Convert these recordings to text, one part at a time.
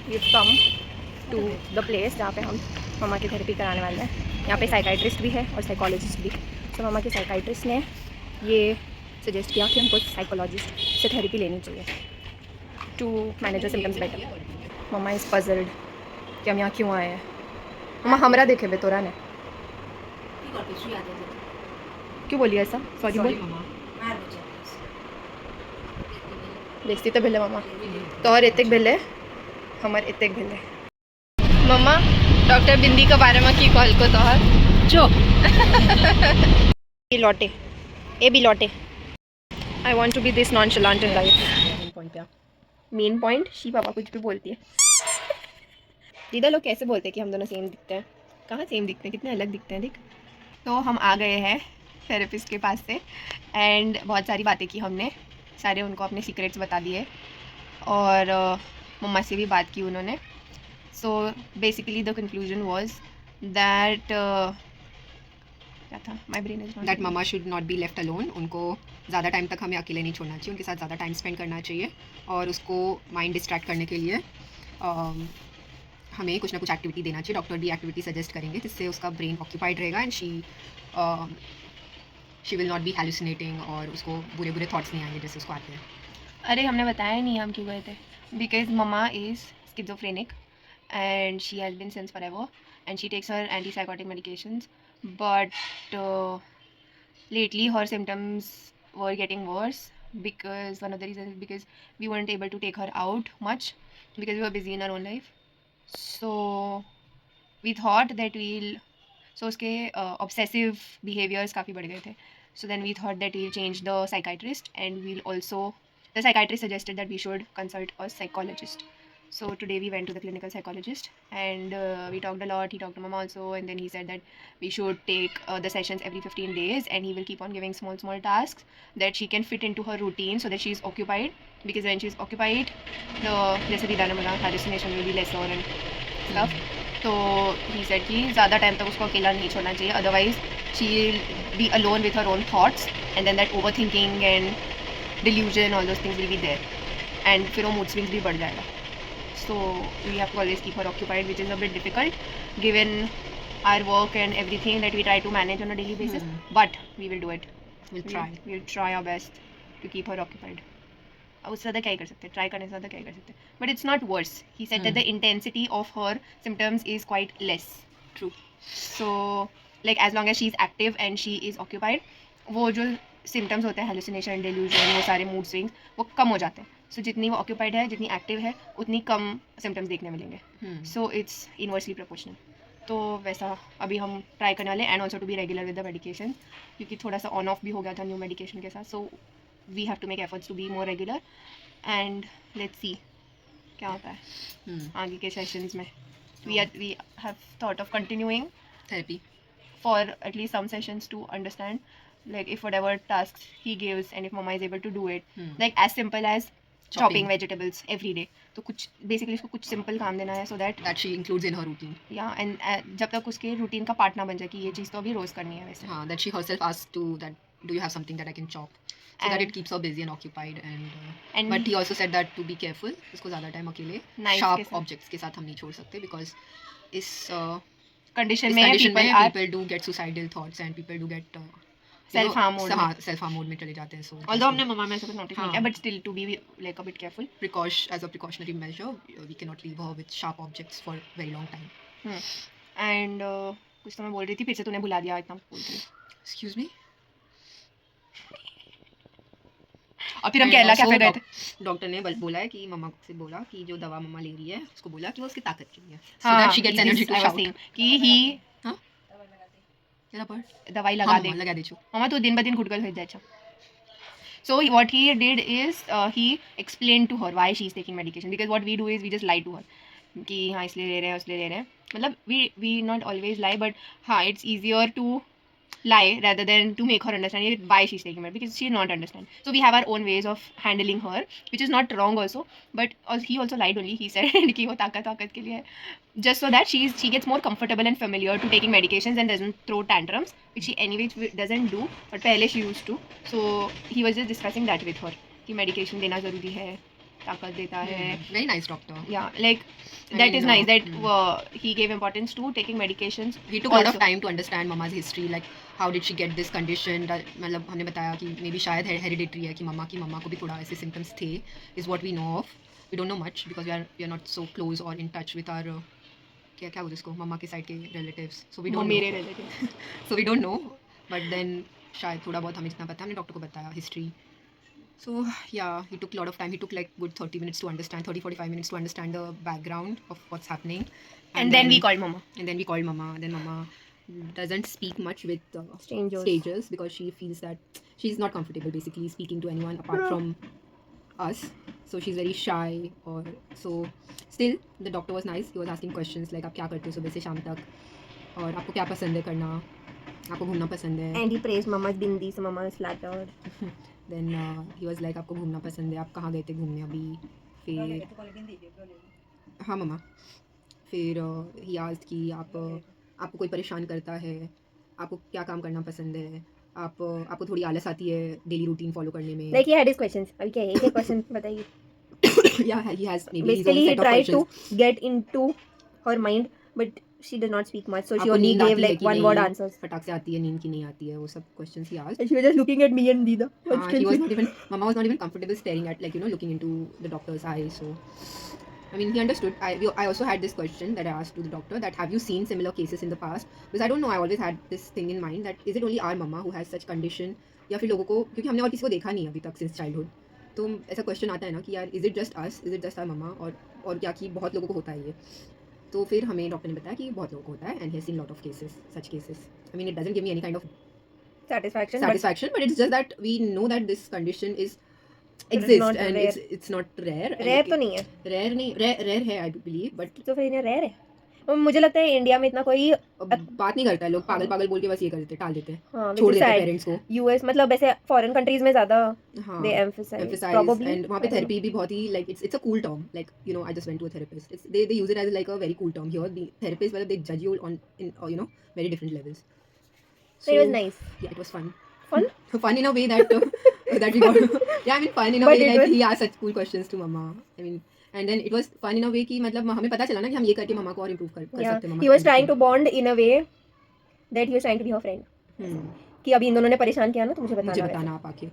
We come to the place जहाँ पे हम मम्मा की थेरेपी कराने वाले हैं। यहाँ पे साइकाइट्रिस्ट भी है और साइकोलॉजिस्ट भी। तो मम्मा के साइकाइट्रिस्ट ने ये सजेस्ट किया कि हमको साइकोलॉजिस्ट से थेरेपी लेनी चाहिए to manage the symptoms better. Mama is puzzled कि हम यहाँ क्यों आए हैं। मम्मा हमरा देखे बे तोरा ने क्यों बोलिए ऐसा? सॉरी बोल। बेइज्जती तो भेले मम्मा तोहर एतेक भेले हमर एतेक भेले। मम्मा डॉक्टर बिंदी के बारे में की कहल को तोहर जो ये लौटे ए भी लौटे। I want to be this nonchalant in life. Main point she पापा कुछ भी बोलती है। दीदा लोग कैसे बोलते हैं कि हम दोनों सेम दिखते हैं? कहाँ सेम दिखते हैं, कितने अलग दिखते हैं। देख तो हम आ गए हैं थेरेपिस्ट के पास से एंड बहुत सारी बातें की हमने, सारे उनको अपने सीक्रेट्स बता दिए और मम्मा से भी बात की उन्होंने। So basically the conclusion was that क्या था, my brain is not that mama should not be left alone. उनको ज़्यादा टाइम तक हमें अकेले नहीं छोड़ना चाहिए, उनके साथ ज़्यादा टाइम स्पेंड करना चाहिए और उसको माइंड डिस्ट्रैक्ट करने के लिए हमें कुछ ना कुछ एक्टिविटी देना चाहिए। डॉक्टर भी एक्टिविटी सजेस्ट करेंगे जिससे उसका ब्रेन ऑक्यूपाइड रहेगा and she will not be hallucinating और उसको बुरे बुरे थॉट्स नहीं आएंगे जैसे उसको आते हैं। अरे हमने बताया नहीं हम क्यों गए थे। Because mama is schizophrenic and she has been since forever and she takes her antipsychotic medications, but lately her symptoms were getting worse because one of the reasons is because we weren't able to take her out much because we were busy in our own life. So we thought that so उसके obsessive behaviors काफ़ी बढ़ गए थे. So then we thought that we'll change the psychiatrist and the psychiatrist suggested that we should consult a psychologist. So today we went to the clinical psychologist and we talked a lot. He talked to mama also and then he said that we should take the sessions every 15 days and he will keep on giving small tasks that she can fit into her routine so that she's occupied, because when she's occupied जैसे दीदा ने बोला hallucination will be lesser and stuff. तो he said कि ज़्यादा time तक उसको अकेला नहीं छोड़ना चाहिए, otherwise she'll be alone with her own thoughts and then that overthinking and delusion, all those things will be there and फिर वो mood swings भी बढ़ जाएगा. So we have to always keep her occupied, which is a bit difficult given our work and everything that we try to manage on a daily basis. But we will do it. We'll try our best to keep her occupied. उससे ज़्यादा क्या ही कर सकते हैं, try करने से ज़्यादा क्या ही कर सकते हैं. But it's not worse. He said that the intensity of her symptoms is quite less. True. So like as long as she's active and she is occupied, वो जो सिम्टम्स होते हैं हेलुसिनेशन, डेल्यूजन, वो सारे मूड स्विंग्स वो कम हो जाते हैं. सो जितनी वो ऑक्यूपाइड है, जितनी एक्टिव है, उतनी कम सिम्टम्स देखने मिलेंगे. So it's inversely proportional. तो वैसा अभी हम ट्राई करने वाले and also to be regular with the medication, क्योंकि थोड़ा सा ऑन ऑफ भी हो गया था न्यू मेडिकेशन के साथ. So we have to make efforts to be more regular and let's see क्या होता है आगे के सेशंस में. We have thought of continuing Therapy. for at least some sessions to understand, like if whatever tasks he gives and if mama is able to do it, like as simple as chopping vegetables every day, तो कुछ basically उसको कुछ simple काम देना है so that she includes in her routine. yeah and जब तक उसके routine का part ना बन जाए कि ये चीज़ तो अभी रोज़ करनी है वैसे. हाँ, that she herself asks to that do you have something that I can chop, so that it keeps her busy and occupied and but he also said that to be careful, उसको ज़्यादा time अकेले sharp objects के साथ हम नहीं छोड़ सकते because इस condition में people do get suicidal thoughts and people do get self harm mode में चले जाते हैं. So although हमने मम्मा में ऐसा कुछ notice नहीं किया, but still to be like a bit careful. As a precautionary measure, we cannot leave her with sharp objects for very long time. And कुछ तो मैं बोल रही थी, फिर से तूने भुला दिया इतना बोल रही. Excuse me. और फिर हम केरला कैफे गए थे. डॉक्टर ने बोला है कि मम्मा से बोला कि जो दवा मम्मा ले रही है उसको बोला कि वो उसकी ताकत के लिए, so that she gets energy to shout कि ही तेरा पर दवाई लगा दे छो मम्मा तो दिन ब दिन घुट गल हो जाए. So what he did is he explained to her why she is taking medication, because what we do is we just lie to her कि हाँ इसलिए ले रहे हैं उसलिए ले रहे हैं. मतलब we not always lie, but हाँ it's easier to lie rather than to make her understand why she's taking it, because she will not understand. So we have our own ways of handling her, which is not wrong also, but he also lied only. He said कि वो ताकत के लिए है, just so that she gets more comfortable and familiar to taking medications and doesn't throw tantrums, which she anyway doesn't do, but पहले she used to. So he was just discussing that with her कि medication देना ज़रूरी है ताकत देता है. Very nice doctor. Yeah, like that is nice that he gave importance to taking medications. He took a lot of time to understand mama's history, like how did she get this condition. मतलब हमने बताया कि maybe शायद hereditary है कि मम्मा को भी थोड़ा ऐसे symptoms थे, is what we know of. We don't know much because we are not so close or in touch with our क्या बोलते इसको मम्मा के side के relatives. So we don't मेरे relatives. So we don't know, but then शायद थोड़ा बहुत हमें जितना पता हमने डॉक्टर को बताया history. So yeah, he took a lot of time. He took like good 30 minutes to understand, 30-45 minutes to understand the background of what's happening. And then we called mama. Then mama doesn't speak much with strangers because she feels that she's not comfortable basically speaking to anyone apart from us. So she's very shy. Or so still the doctor was nice. He was asking questions like आप क्या करते हो सुबह से शाम तक और आपको क्या पसंद है करना, आपको घूमना पसंद है. And he praised mama's bindi, so mama is flattered. Then he was like आपको घूमना पसंद है, आप कहाँ गए थे घूमने अभी. फिर हाँ मम्मा. फिर he asked कि आपको कोई परेशान करता है, आपको क्या काम करना पसंद है, आपको थोड़ी आलस आती है डेली रूटीन फॉलो करने में. Like he had his questions. अभी क्या है एक क्वेश्चन बताइए. Yeah, he has maybe basically his own he set of tried to questions. get into her mind, but she does not speak much, so she आपको only नींद आती gave है like कि one नहीं, word answers. फटाक से आती है नींद की नहीं आती है, वो सब questions he asked. And she was just looking at me and Dida. He was not even, mama was not even comfortable staring at, like, you know, looking into the doctor's eyes. So I mean, he understood. I also had this question that I asked to the doctor, that have you seen similar cases in the past? Because I don't know, I always had this thing in mind that is it only our mama who has such condition, या फिर लोगों को, क्योंकि हमने और किसी को देखा नहीं अभी तक since childhood, तो ऐसा क्वेश्चन आता है ना कि यार is it just us, is it just our mama, और क्या कि बहुत लोगों को होता है ये. तो फिर हमें डॉक्टर ने बताया कि बहुत लोगों को होता है and he has seen lot of cases, such cases. I mean, it doesn't give me any kind of satisfaction, but it's just that we know that this condition exists and it's not rare. Rare तो नहीं है. Rare है I believe, but तो फिर इन्हें rare है. और मुझे लगता है इंडिया में इतना कोई बात नहीं करता है, लोग पागल बोल के बस ये कर देते, टाल देते हैं, हाँ, छोड़ देते हैं पेरेंट्स को. यूएस मतलब ऐसे फॉरेन कंट्रीज में ज्यादा they emphasize probably, and वहाँ पे थेरेपी भी बहुत ही like it's a cool term, like you know I just went to a therapist. They use it as like a very cool term. Here the therapist, well, they judge you on in you know very different levels. So it was nice. Yeah, it was fun Fun in a way that that we got. Yeah, I mean fun in a way like he asked such cool questions to mama. I mean, and then it was fun in a way कि मतलब हमें पता चला ना कि हम ये करके मम्मा को और improve कर सकते हैं. He was trying to bond in a way that he was trying to be her friend. कि अभी इन दोनों ने परेशान किया ना तो मुझे बताना आप आके.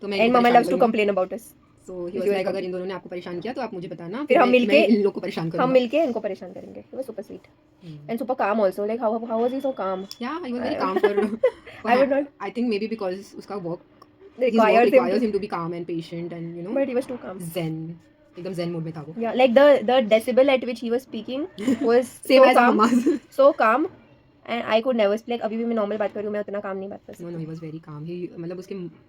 तो मैं and mama loves to complain about us. So he was like अगर इन दोनों ने आपको परेशान किया तो आप मुझे बताना, फिर हम मिलके इन लोगों को परेशान करूंगा. हम मिलके इनको परेशान करेंगे. He was super sweet and super calm also. Like how was he so calm? Yeah, he was very calm for I would not. I think maybe because उसका work requires him to be calm and patient and you know. But he was too calm. Zen. एकदम zen mood में था वो. Yeah, like the decibel at which he was speaking was same so as calm, mama's. So calm, and I could never speak. अभी भी मैं normal बात कर रही हूँ, मैं उतना calm नहीं बात कर सकती. No, he was very calm. He मतलब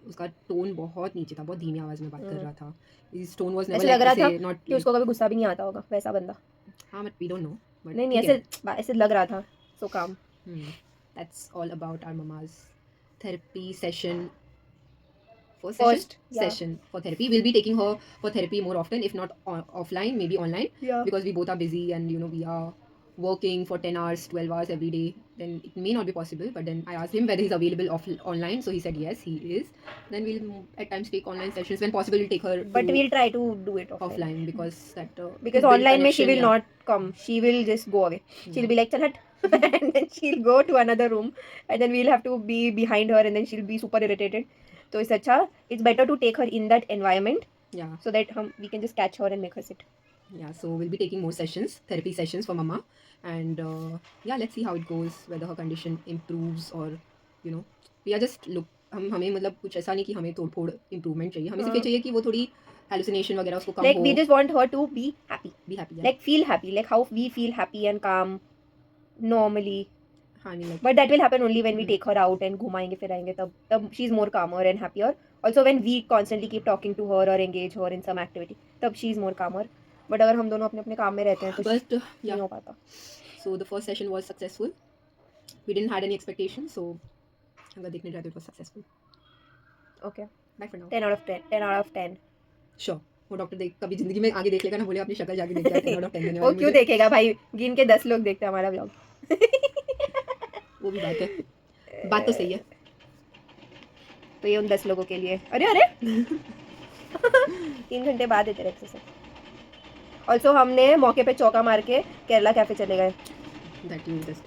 उसका टोन बहुत नीचे था, बहुत धीमी आवाज में बात कर रहा था. His tone was never ऐसे लग रहा था not कि उसको कभी गुस्सा भी नहीं आता होगा, वैसा बंदा. हाँ, but we don't know. नहीं ऐसे लग रहा था. So calm. That's all about our mama's therapy session. First session for therapy. We'll be taking her for therapy more often, if not offline, maybe online. Yeah. Because we both are busy and you know we are working for 10 hours, 12 hours every day. Then it may not be possible. But then I asked him whether he's available online. So he said yes, he is. Then we'll at times take online sessions. When possible, we'll take her. But we'll try to do it offline because that. Because online, she will not come. She will just go away. She'll be like, "Chal hat," and then she'll go to another room, and then we'll have to be behind her, and then she'll be super irritated. So it's better to take her in that environment. Yeah. So that we can just catch her and make her sit. Yeah. So we'll be taking more sessions, therapy sessions for mama, and yeah, let's see how it goes. Whether her condition improves or you know, we are just हमें मतलब कुछ ऐसा नहीं कि हमें थोड़ improvement चाहिए. हमें सिर्फ ये चाहिए कि वो थोड़ी hallucination वगैरह उसको कम हो. Like we just want her to be happy. Be happy. Yeah. Like feel happy. Like how we feel happy and calm normally. Like, but that will happen only when we take her out and घुमाएंगे फिराएंगे तब she's more calmer and happier. Also when we constantly keep talking to her or engage her in some activity, तब she's more calmer. But अगर हम दोनों अपने अपने काम में रहते हैं तो नहीं हो पाता. So the first session was successful. We didn't had any expectations, so अगर देखने जाते it was successful. Okay. Bye for now. 10 out of 10. 10 out of 10. Sure. वो डॉक्टर कभी जिंदगी में आगे देख लेगा ना, बोले अपनी शक्ल जाके देख जाए 10 out of 10 देने वाला. वो क्यों देखेगा भाई, गिन के 10 लोग देखते हैं हमारा व्लॉग. वो भी बात है, बात तो सही है. तो ये उन 10 लोगों के लिए. अरे 3 घंटे बाद है तेरा एक्सरसाइज। ऑल्सो हमने मौके पे चौका मार के केरला कैफे चले गए। That you just